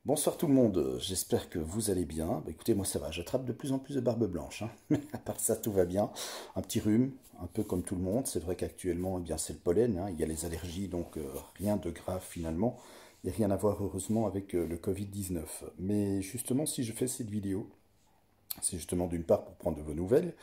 Bonsoir tout le monde, j'espère que vous allez bien. Écoutez, moi ça va, j'attrape de plus en plus de barbe blanche, hein. Mais à part ça, tout va bien. Un petit rhume, un peu comme tout le monde. C'est vrai qu'actuellement, eh bien, c'est le pollen, hein. Il y a les allergies, donc rien de grave finalement. Il n'y a rien à voir heureusement avec le Covid-19. Mais justement, si je fais cette vidéo, c'est justement d'une part pour prendre de vos nouvelles,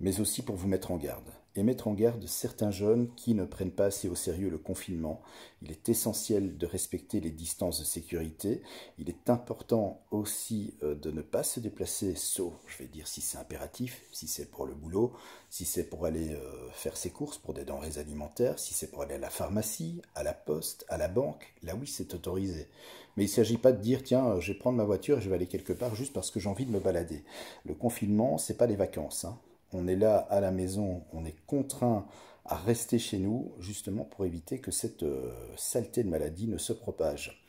mais aussi pour vous mettre en garde. Et mettre en garde certains jeunes qui ne prennent pas assez au sérieux le confinement. Il est essentiel de respecter les distances de sécurité. Il est important aussi de ne pas se déplacer, sauf, je vais dire, si c'est impératif, si c'est pour le boulot, si c'est pour aller faire ses courses pour des denrées alimentaires, si c'est pour aller à la pharmacie, à la poste, à la banque. Là oui, c'est autorisé. Mais il ne s'agit pas de dire, tiens, je vais prendre ma voiture et je vais aller quelque part juste parce que j'ai envie de me balader. Le confinement, c'est pas les vacances, hein. On est là à la maison, on est contraint à rester chez nous, justement pour éviter que cette saleté de maladie ne se propage.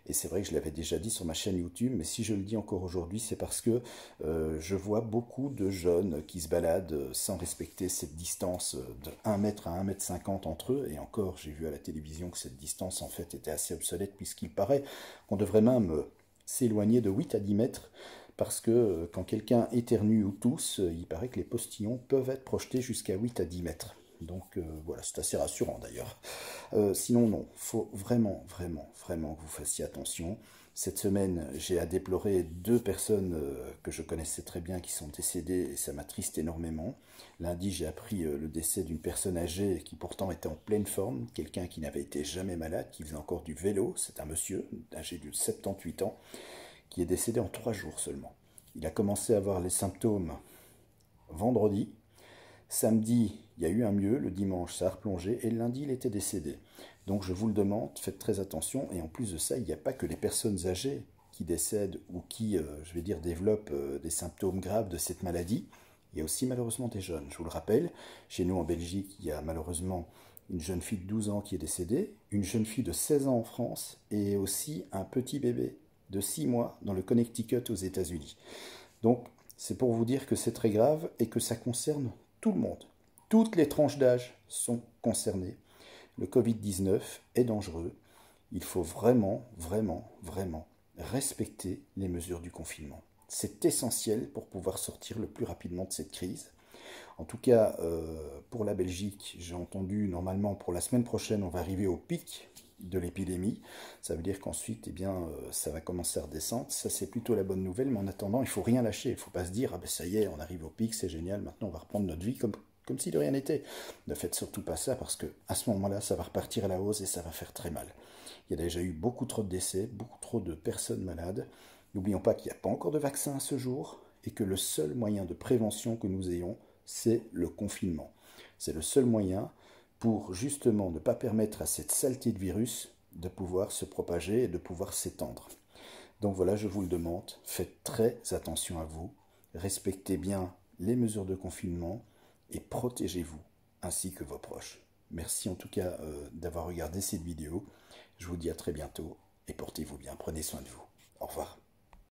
Et c'est vrai que je l'avais déjà dit sur ma chaîne YouTube, mais si je le dis encore aujourd'hui, c'est parce que je vois beaucoup de jeunes qui se baladent sans respecter cette distance de 1 mètre à 1 mètre 50 entre eux. Et encore, j'ai vu à la télévision que cette distance en fait était assez obsolète, puisqu'il paraît qu'on devrait même s'éloigner de 8 à 10 mètres parce que quand quelqu'un éternue ou tousse, il paraît que les postillons peuvent être projetés jusqu'à 8 à 10 mètres. Donc voilà, c'est assez rassurant d'ailleurs. Sinon, non, il faut vraiment, vraiment, vraiment que vous fassiez attention. Cette semaine, j'ai à déplorer deux personnes que je connaissais très bien qui sont décédées et ça m'attriste énormément. Lundi, j'ai appris le décès d'une personne âgée qui pourtant était en pleine forme, quelqu'un qui n'avait été jamais malade, qui faisait encore du vélo. C'est un monsieur âgé de 78 ans qui est décédé en 3 jours seulement. Il a commencé à avoir les symptômes vendredi. Samedi, il y a eu un mieux. Le dimanche, ça a replongé. Et le lundi, il était décédé. Donc je vous le demande, faites très attention. Et en plus de ça, il n'y a pas que les personnes âgées qui décèdent ou qui, je vais dire, développent des symptômes graves de cette maladie. Il y a aussi malheureusement des jeunes. Je vous le rappelle, chez nous en Belgique, il y a malheureusement une jeune fille de 12 ans qui est décédée, une jeune fille de 16 ans en France et aussi un petit bébé de 6 mois dans le Connecticut aux États-Unis. Donc, c'est pour vous dire que c'est très grave et que ça concerne tout le monde. Toutes les tranches d'âge sont concernées. Le Covid-19 est dangereux. Il faut vraiment, vraiment, vraiment respecter les mesures du confinement. C'est essentiel pour pouvoir sortir le plus rapidement de cette crise. En tout cas, pour la Belgique, j'ai entendu, normalement, pour la semaine prochaine, on va arriver au pic de l'épidémie. Ça veut dire qu'ensuite, eh bien, ça va commencer à redescendre. Ça, c'est plutôt la bonne nouvelle, mais en attendant, il ne faut rien lâcher. Il ne faut pas se dire, ah ben ça y est, on arrive au pic, c'est génial, maintenant on va reprendre notre vie comme si de rien n'était. Ne faites surtout pas ça, parce que à ce moment-là, ça va repartir à la hausse et ça va faire très mal. Il y a déjà eu beaucoup trop de décès, beaucoup trop de personnes malades. N'oublions pas qu'il n'y a pas encore de vaccin à ce jour, et que le seul moyen de prévention que nous ayons, c'est le confinement. C'est le seul moyen pour justement ne pas permettre à cette saleté de virus de pouvoir se propager et de pouvoir s'étendre. Donc voilà, je vous le demande, faites très attention à vous, respectez bien les mesures de confinement et protégez-vous ainsi que vos proches. Merci en tout cas d'avoir regardé cette vidéo. Je vous dis à très bientôt et portez-vous bien, prenez soin de vous. Au revoir.